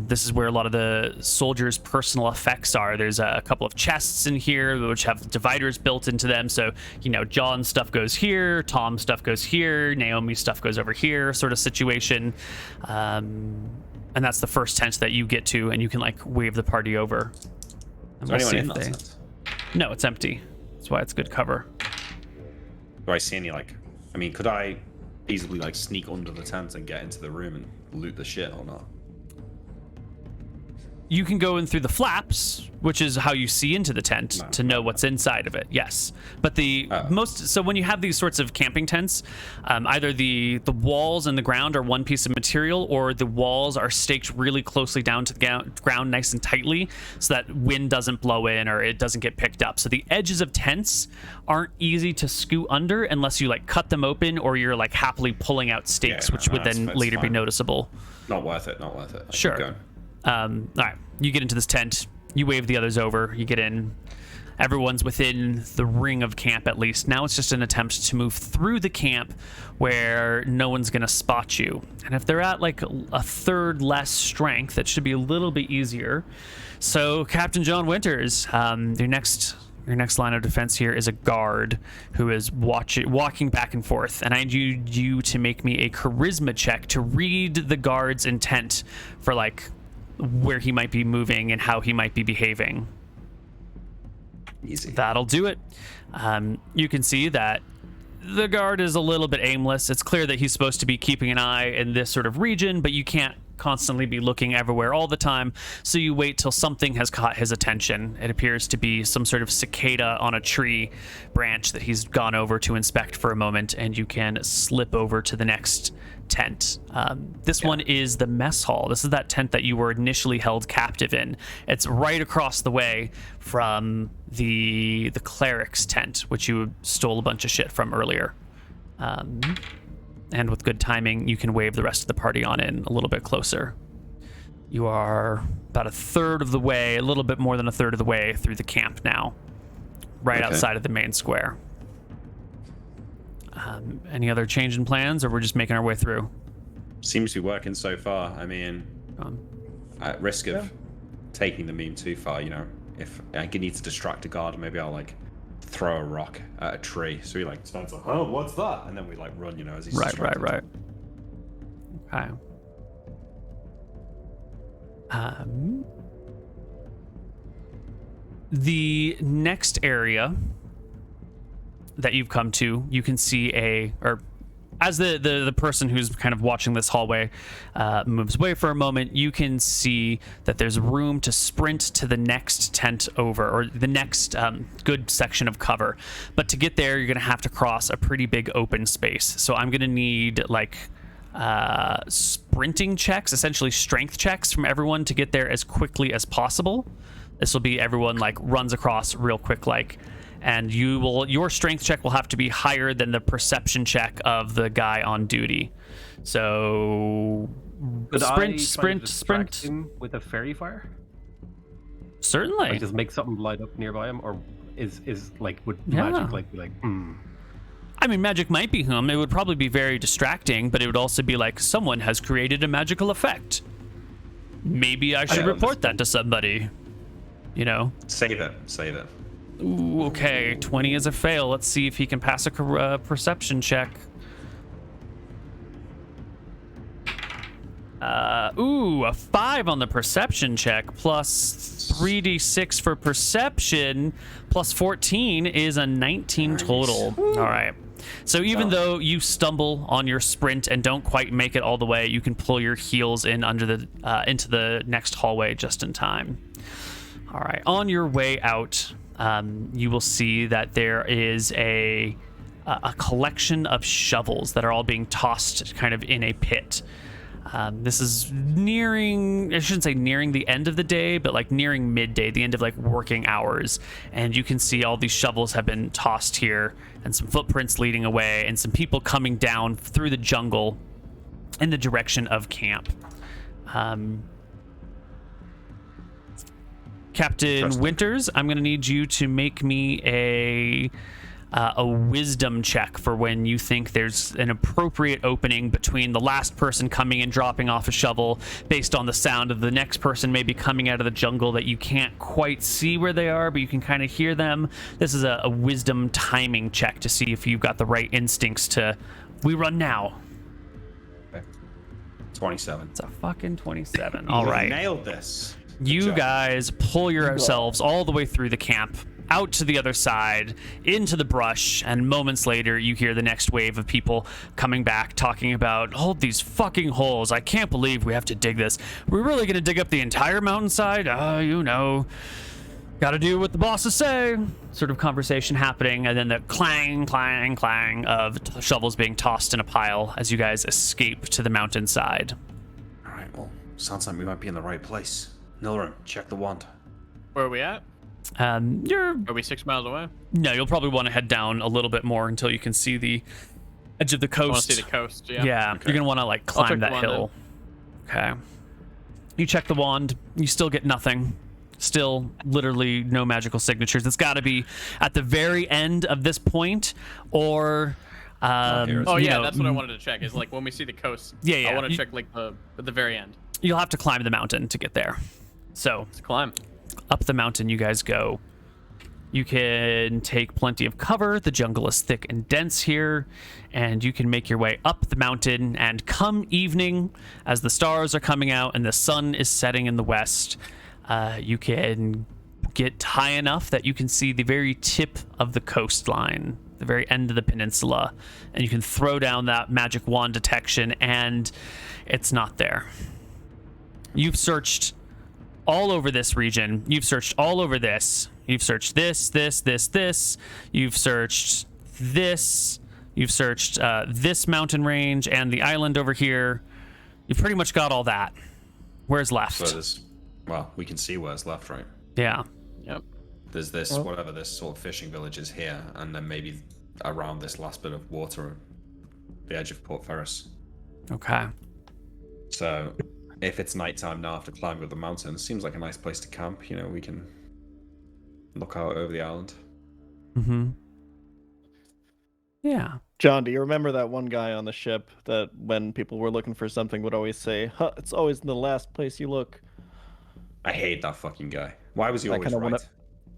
This is where a lot of the soldiers' personal effects are. There's a couple of chests in here which have dividers built into them. So, John's stuff goes here, Tom's stuff goes here, Naomi's stuff goes over here, sort of situation. And that's the first tent that you get to, and you can like wave the party over. And Is there we'll anyone see in if that tent? No, it's empty. That's why it's good cover. Do I see any could I feasibly like sneak under the tent and get into the room and loot the shit or not? You can go in through the flaps, which is how you see into the tent to know what's inside of it. Yes, but so when you have these sorts of camping tents, either the walls and the ground are one piece of material, or the walls are staked really closely down to the ground, nice and tightly, so that wind doesn't blow in or it doesn't get picked up. So the edges of tents aren't easy to scoot under unless you like cut them open or you're like happily pulling out stakes, which would then later be noticeable. Not worth it. Sure. All right, you get into this tent, you wave the others over, you get in. Everyone's within the ring of camp at least. Now it's just an attempt to move through the camp where no one's going to spot you. And if they're at like a third less strength, that should be a little bit easier. So Captain John Winters, your next line of defense here is a guard who is walking back and forth, and I need you to make me a charisma check to read the guard's intent for like where he might be moving and how he might be behaving. Easy. That'll do it. You can see that the guard is a little bit aimless. It's clear that he's supposed to be keeping an eye in this sort of region, but you can't constantly be looking everywhere all the time, so you wait till something has caught his attention. It appears to be some sort of cicada on a tree branch that he's gone over to inspect for a moment, and you can slip over to the next tent. This one is the mess hall. This is that tent that you were initially held captive in. It's right across the way from the cleric's tent, which you stole a bunch of shit from earlier. And with good timing, you can wave the rest of the party on in a little bit closer. You are about a third of the way, a little bit more than a third of the way through the camp now, right outside of the main square. Any other change in plans, or we're just making our way through? Seems to be working so far. I mean, at risk of taking the meme too far, you know, if I need to distract a guard, maybe I'll like throw a rock at a tree, so he like stands like, oh, what's that? And then we like run, you know, as he's distracted. Right. Okay. The next area that you've come to, you can see as the person who's kind of watching this hallway moves away for a moment, you can see that there's room to sprint to the next tent over, or the next good section of cover. But to get there, you're going to have to cross a pretty big open space. So I'm going to need like sprinting checks, essentially strength checks from everyone to get there as quickly as possible. This will be everyone like runs across real quick, like. And your strength check will have to be higher than the perception check of the guy on duty. So sprint him with a fairy fire? Certainly. Like just make something light up nearby him, or is like would magic like be like I mean, magic might be him. It would probably be very distracting, but it would also be like someone has created a magical effect. Maybe I should report that to somebody. You know? Save it. Ooh, okay, 20 is a fail. Let's see if he can pass a perception check. A 5 on the perception check, plus 3d6 for perception, plus 14 is a 19 total. All right. So even though you stumble on your sprint and don't quite make it all the way, you can pull your heels in under into the next hallway just in time. All right. On your way out, you will see that there is a collection of shovels that are all being tossed kind of in a pit. This is I shouldn't say nearing the end of the day, but like nearing midday, the end of like working hours. And you can see all these shovels have been tossed here, and some footprints leading away, and some people coming down through the jungle in the direction of camp. Captain Winters, I'm going to need you to make me a wisdom check for when you think there's an appropriate opening between the last person coming and dropping off a shovel, based on the sound of the next person maybe coming out of the jungle that you can't quite see where they are, but you can kind of hear them. This is a wisdom timing check to see if you've got the right instincts to, we run now. Okay. 27. It's a fucking 27. All right. Nailed this. You guys pull yourselves all the way through the camp. out to the other side, into the brush, and moments later you hear the next wave of people coming back talking about, hold these fucking holes, I can't believe we have to dig this. We're really gonna dig up the entire mountainside? You know, gotta do what the bosses say, sort of conversation happening, and then the clang, clang, clang of shovels being tossed in a pile as you guys escape to the mountainside. All right, well, sounds like we might be in the right place. Nilrim, check the wand. Where are we at? Are we 6 miles away? No, you'll probably want to head down a little bit more until you can see the edge of the coast. I want to see the coast, yeah. Yeah, Okay. you're going to want to like climb that hill. Okay. You check the wand, you still get nothing. Still literally no magical signatures. It's got to be at the very end of this point, or here it is. Oh you yeah, know, that's what I wanted to check. Is like when we see the coast. Yeah. I want to check like at the very end. You'll have to climb the mountain to get there. So Let's climb. up the mountain you guys go. You can take plenty of cover. The jungle is thick and dense here, and you can make your way up the mountain. And come evening, as the stars are coming out and the sun is setting in the west, you can get high enough that you can see the very tip of the coastline, the very end of the peninsula, and you can throw down that magic wand detection, and it's not there. You've searched all over this region. You've searched all over this. You've searched this. You've searched this. You've searched this mountain range and the island over here. You've pretty much got all that. Where's left? So well, we can see where's left, right? Yeah. Yep. There's this, whatever this sort of fishing village is here, and then maybe around this last bit of water, the edge of Port Ferris. Okay. So, if it's nighttime now after climbing up the mountain, it seems like a nice place to camp. You know, we can look out over the island. Mm-hmm. Yeah. John, do you remember that one guy on the ship that when people were looking for something would always say, huh, it's always in the last place you look? I hate that fucking guy. Why was he always right?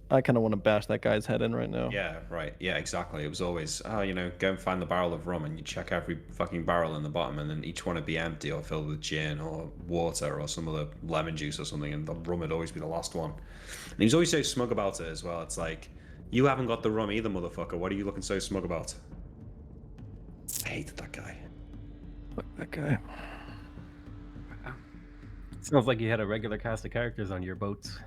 I kind of want to bash that guy's head in right now. Yeah, right. Yeah, exactly. It was always, you know, go and find the barrel of rum, and you check every fucking barrel in the bottom, and then each one would be empty or filled with gin or water or some other lemon juice or something, and the rum would always be the last one. And he was always so smug about it as well. It's like, you haven't got the rum either, motherfucker. What are you looking so smug about? I hated that guy. Fuck that guy. Sounds like you had a regular cast of characters on your boats.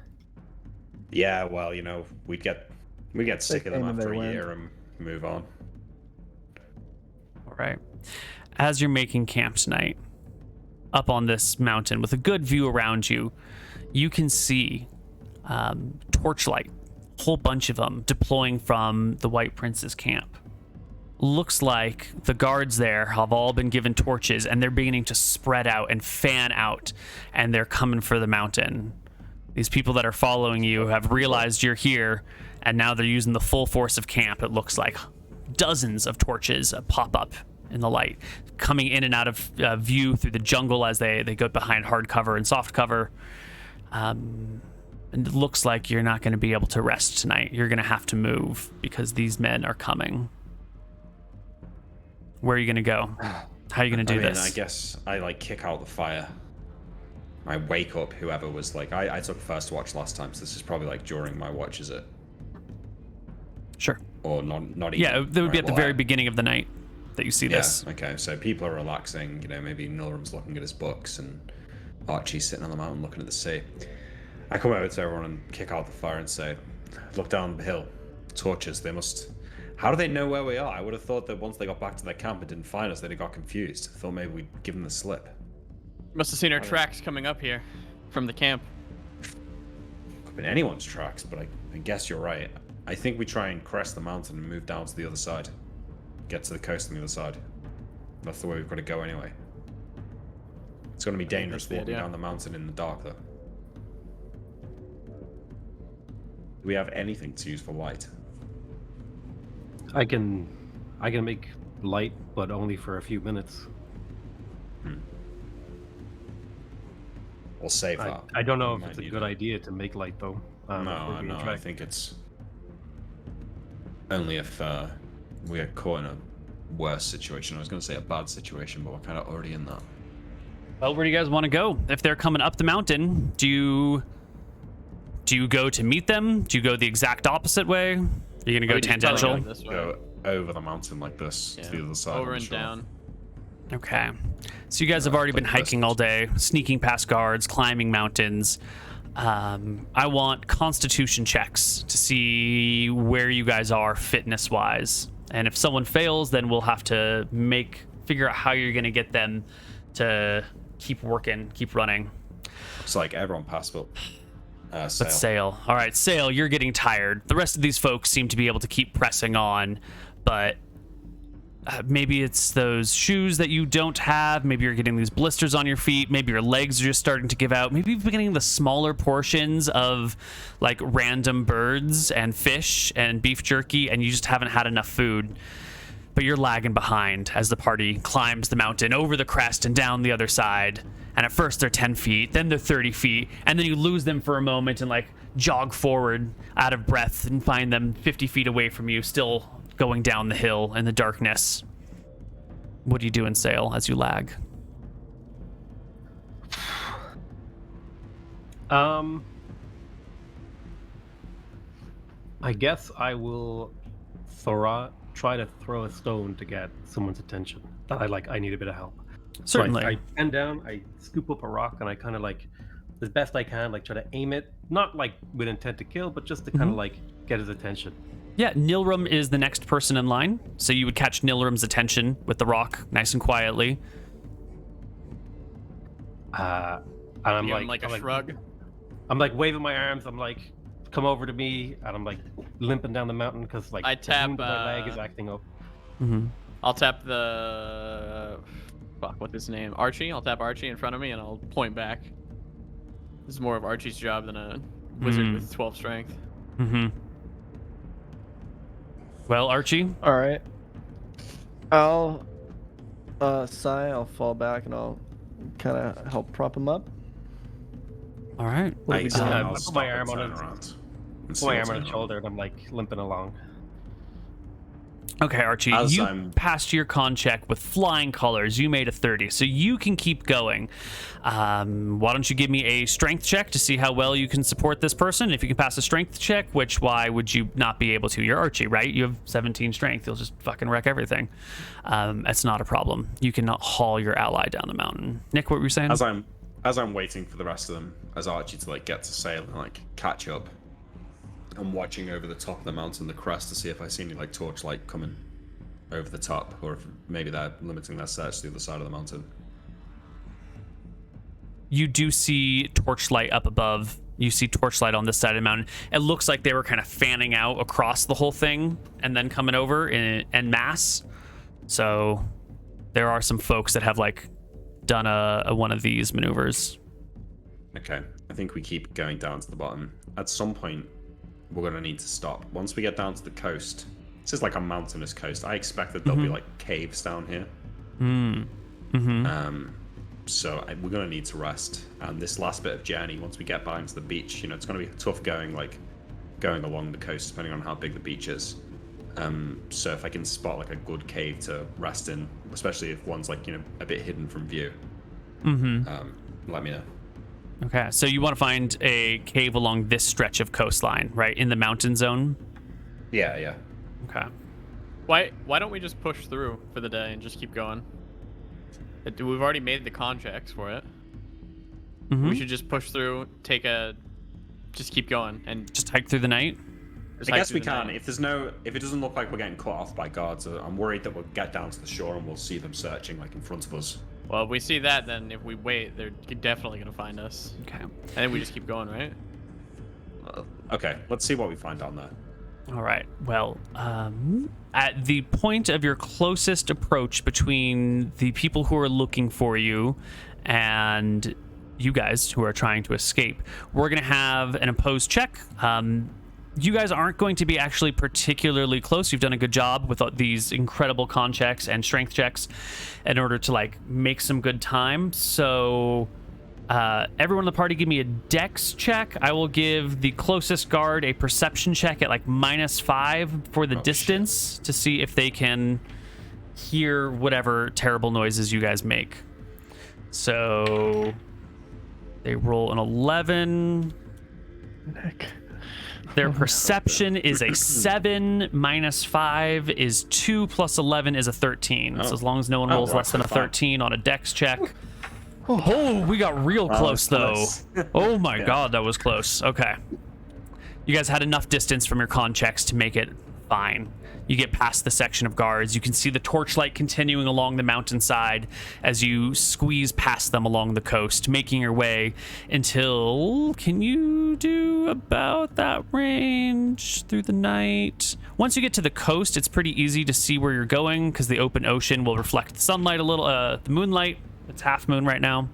Yeah, well, you know, we'd get sick of them after a year and move on. All right. As you're making camp tonight, up on this mountain with a good view around you, you can see torchlight, a whole bunch of them deploying from the White Prince's camp. Looks like the guards there have all been given torches, and they're beginning to spread out and fan out, and they're coming for the mountain. These people that are following you have realized you're here, and now they're using the full force of camp. It looks like dozens of torches pop up in the light, coming in and out of view through the jungle as they go behind hard cover and soft cover. And it looks like you're not going to be able to rest tonight. You're going to have to move because these men are coming. Where are you going to go? How are you going to do this? I guess I kick out the fire. I wake up whoever was I took first watch last time, so this is probably during my watch, is it? Sure. Or not even? Yeah, that would be at the very beginning of the night that you see this. Yeah, okay, so people are relaxing, you know, maybe Nilrim's looking at his books and Archie's sitting on the mountain looking at the sea. I come over to everyone and kick out the fire and say, look down the hill, torches, they must... How do they know where we are? I would have thought that once they got back to their camp and didn't find us, they'd have got confused. I thought maybe we'd give them the slip. Must have seen our tracks coming up here from the camp. Could be anyone's tracks, but I guess you're right. I think we try and crest the mountain and move down to the other side. Get to the coast on the other side. That's the way we've got to go anyway. It's going to be dangerous walking down the mountain in the dark, though. Do we have anything to use for light? I can make light, but only for a few minutes. We'll save that. I don't know if it's a good idea to make light, though. No, I think it's only if we get caught in a worse situation. I was going to say a bad situation, but we're kind of already in that. Well, where do you guys want to go? If they're coming up the mountain, do you Do you go to meet them? Do you go the exact opposite way? You're gonna go tangential? Going this way. Go over the mountain like this to the other side. Over I'm and sure. down. Okay. So you guys have already been hiking all day, sneaking past guards, climbing mountains. I want constitution checks to see where you guys are fitness-wise. And if someone fails, then we'll have to figure out how you're going to get them to keep working, keep running. It's like everyone passed, but But Sail. All right, Sail, you're getting tired. The rest of these folks seem to be able to keep pressing on, but maybe it's those shoes that you don't have. Maybe you're getting these blisters on your feet. Maybe your legs are just starting to give out. Maybe you've been getting the smaller portions of like random birds and fish and beef jerky, and you just haven't had enough food. But you're lagging behind as the party climbs the mountain over the crest and down the other side. And at first they're 10 feet, then they're 30 feet, and then you lose them for a moment and like jog forward out of breath and find them 50 feet away from you, still going down the hill in the darkness. What do you do in Sail as you lag? I guess I will try to throw a stone to get someone's attention. That I need a bit of help. Certainly. So I bend down, I scoop up a rock, and I kind of like, as best I can, like try to aim it, not like with intent to kill, but just to kind of like get his attention. Yeah, Nilrum is the next person in line, so you would catch Nilrum's attention with the rock, nice and quietly. And I'm like a shrug. I'm like waving my arms. I'm like, come over to me, and I'm like limping down the mountain because like I tap, the wound in my leg is acting up. I'll tap the what's his name? Archie. I'll tap Archie in front of me and I'll point back. This is more of Archie's job than a wizard with 12 strength. Well, Archie? All right. I'll I'll fall back and I'll kind of help prop him up. All right. What are we doing? I I'll put stop my and arm on turn it. around and Put see my what's arm on going his shoulder, and I'm like limping along. Okay, Archie, As you I'm- passed your con check with flying colors. You made a 30, so you can keep going. Why don't you give me a strength check to see how well you can support this person? If you can pass a strength check, why would you not be able to? You're Archie, right? You have 17 strength. You'll just fucking wreck everything. That's not a problem. You can haul your ally down the mountain. Nick, what were you saying? As I'm waiting for the rest of them, as Archie to like get to Sail and like catch up, I'm watching over the top of the mountain, the crest, to see if I see any like torchlight coming over the top, or if maybe they're limiting their search to the other side of the mountain. You do see torchlight up above. You see torchlight on this side of the mountain. It looks like they were kind of fanning out across the whole thing and then coming over en masse. So there are some folks that have like done a one of these maneuvers. Okay, I think we keep going down to the bottom. At some point, we're gonna need to stop. Once we get down to the coast, this is like a mountainous coast. I expect that there'll be like caves down here. So we're gonna need to rest. And this last bit of journey, once we get back into the beach, it's gonna be tough going along the coast, depending on how big the beach is. So if I can spot like a good cave to rest in, especially if one's like a bit hidden from view, let me know. Okay, so you want to find a cave along this stretch of coastline, right, in the mountain zone? Yeah. Okay. Why don't we just push through for the day and just keep going? We've already made the con checks for it. We should just push through, just keep going and Just hike through the night? I guess we can. If it doesn't look like we're getting cut off by guards, I'm worried that we'll get down to the shore and we'll see them searching like in front of us. Well, if we see that, then if we wait, they're definitely gonna find us. Okay. And then we just keep going, right? Okay, let's see what we find down there. All right. Well, at the point of your closest approach between the people who are looking for you and you guys who are trying to escape, we're going to have an opposed check. You guys aren't going to be actually particularly close. You've done a good job with these incredible con checks and strength checks in order to like make some good time. So everyone in the party give me a dex check. I will give the closest guard a perception check at like -5 for the distance to see if they can hear whatever terrible noises you guys make. So they roll an 11. Nick. Their perception is a 7, minus 5 is 2, plus 11 is a 13. So as long as no one rolls less than a 13 on a dex check. Oh, we got real close, though. Oh my god, that was close. Okay. You guys had enough distance from your con checks to make it fine. You get past the section of guards. You can see the torchlight continuing along the mountainside as you squeeze past them along the coast, making your way until... Can you do about that range through the night? Once you get to the coast, it's pretty easy to see where you're going because the open ocean will reflect the sunlight a little, the moonlight. It's half moon right now.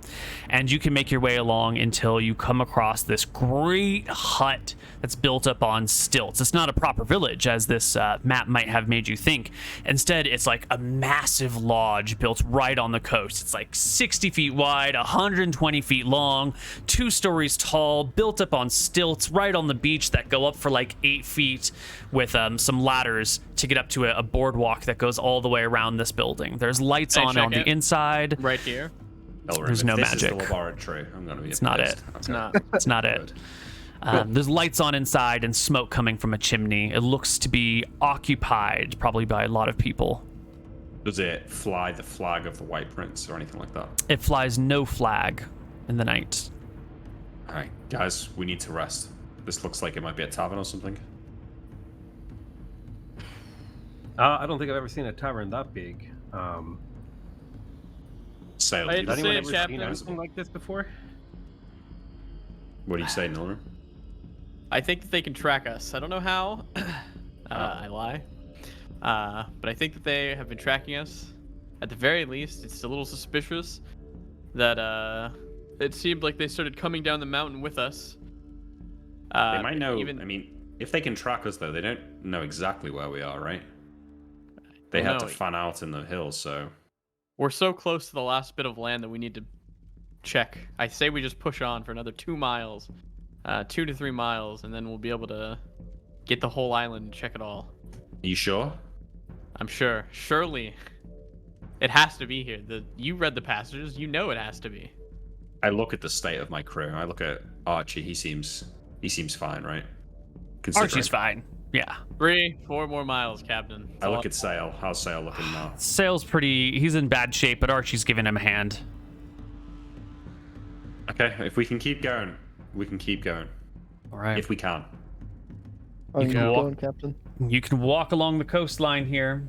And you can make your way along until you come across this great hut that's built up on stilts. It's not a proper village, as this map might have made you think. Instead, it's like a massive lodge built right on the coast. It's like 60 feet wide, 120 feet long, 2 stories tall, built up on stilts right on the beach that go up for like 8 feet with some ladders to get up to a boardwalk that goes all the way around this building. There's lights on the inside. Right here. There's no magic. This is the laboratory. I'm gonna be. It's not it. Okay. It's not. It's not it. There's lights on inside and smoke coming from a chimney. It looks to be occupied, probably by a lot of people. Does it fly the flag of the White Prince or anything like that? It flies no flag in the night. All right, guys, we need to rest. This looks like it might be a tavern or something. I don't think I've ever seen a tavern that big. Sail. I hate to Has anyone say it, ever Captain. seen anything like this before? What do you say, Nilram? I think that they can track us. I don't know how. I lie. But I think that they have been tracking us. At the very least, it's a little suspicious that it seemed like they started coming down the mountain with us. They might know. I mean, if they can track us, though, they don't know exactly where we are, right? They had to fan out in the hills, so... We're so close to the last bit of land that we need to check. I say we just push on for another 2 miles. 2 to 3 miles, and then we'll be able to get the whole island and check it all. Are you sure? I'm sure. Surely. It has to be here. You read the passages. You know it has to be. I look at the state of my crew. I look at Archie. He seems fine, right? Archie's fine. Yeah. 3-4 more miles, Captain. I look at Sail. How's Sail looking now? Sail's pretty... He's in bad shape, but Archie's giving him a hand. Okay, if we can keep going, we can keep going. All right. If we can. Oh, you can can walk- going, Captain. You can walk along the coastline here.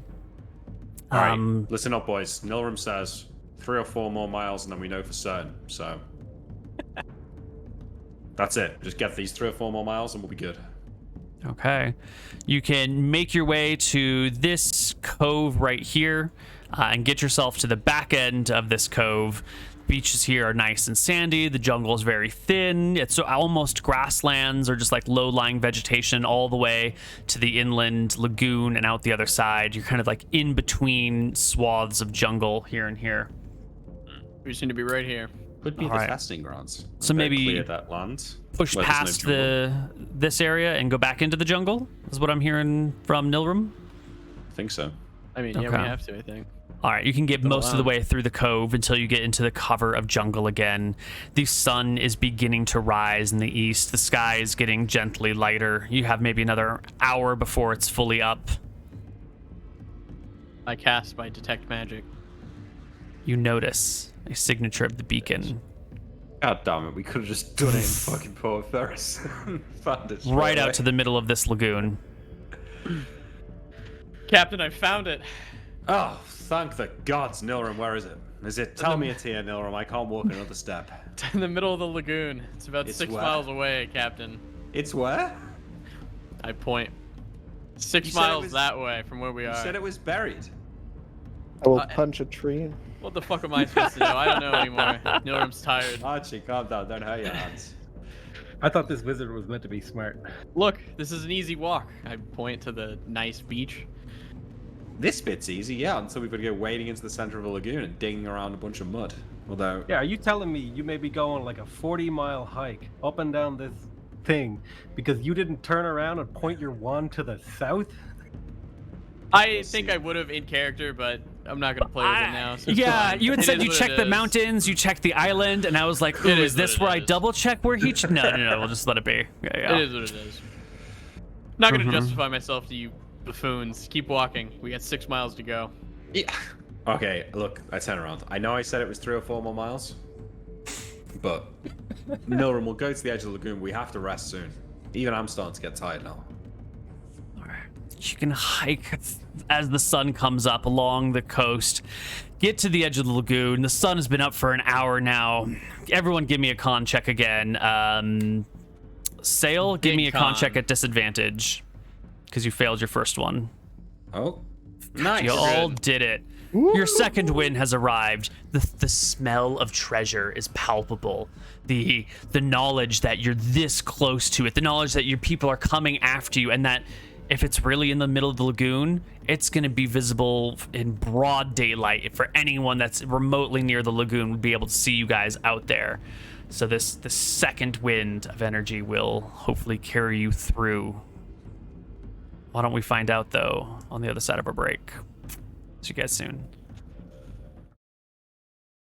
All right, listen up, boys. Nilram says 3 or 4 more miles, and then we know for certain. So that's it. Just get these 3 or 4 more miles, and we'll be good. Okay. You can make your way to this cove right here and get yourself to the back end of this cove. Beaches here are nice and sandy. The jungle is very thin. It's almost grasslands or just like low-lying vegetation all the way to the inland lagoon and out the other side. You're kind of like in between swaths of jungle here and here. We seem to be right here. Could be All the right. testing grounds. So They maybe clear that land. Push where there's no past jungle. this area and go back into the jungle is what I'm hearing from Nilram. I think so. I mean, yeah, Okay. we have to, I think. All right, you can get most of the way through the cove until you get into the cover of jungle again. The sun is beginning to rise in the east. The sky is getting gently lighter. You have maybe another hour before it's fully up. I cast my detect magic. You notice a signature of the beacon God damn it, we could have just done it in fucking Port Ferris. Found it right out to the middle of this lagoon. Captain, I found it. Oh, thank the gods. Nilram, where is it? Is it? Tell me it's here, Nilram. I can't walk another step. It's in the middle of the lagoon. It's about It's 6 where? miles away, Captain. It's where? I point. 6 You said it miles was- that way from where we You are. said it was buried. I will punch a tree. What the fuck am I supposed to do? I don't know anymore. Nilram's tired. Archie, calm down. Don't hurt your hands. I thought this wizard was meant to be smart. Look, this is an easy walk. I point to the nice beach. This bit's easy, yeah, until we've got to go wading into the center of a lagoon and digging around a bunch of mud. Although, Yeah, are you telling me you may be going like a 40-mile hike up and down this thing because you didn't turn around and point your wand to the south? I think I would have in character, but I'm not gonna play with it now. So it's Yeah, fine. you had It said is you what checked it the is. mountains, you checked the island, and I was like, ooh, It is is this what where it I is. double check where he? No, we'll just let it be. Yeah. It is what it is. Not Mm-hmm. gonna justify myself to you buffoons. Keep walking. We got 6 miles to go. Yeah. Okay, look, I turn around. I know I said it was 3 or 4 more miles, but Milram, we'll go to the edge of the lagoon. We have to rest soon. Even I'm starting to get tired now. You can hike as the sun comes up along the coast. Get to the edge of the lagoon. The sun has been up for an hour now. Everyone give me a con check again. Sail, give Big me a con con. check at disadvantage because you failed your first one. Oh, nice. You all Good. did it. Your second win has arrived. The smell of treasure is palpable. The knowledge that you're this close to it. The knowledge that your people are coming after you, and that if it's really in the middle of the lagoon, it's going to be visible in broad daylight for anyone that's remotely near the lagoon would be able to see you guys out there. So this second wind of energy will hopefully carry you through. Why don't we find out, though, on the other side of our break? See you guys soon.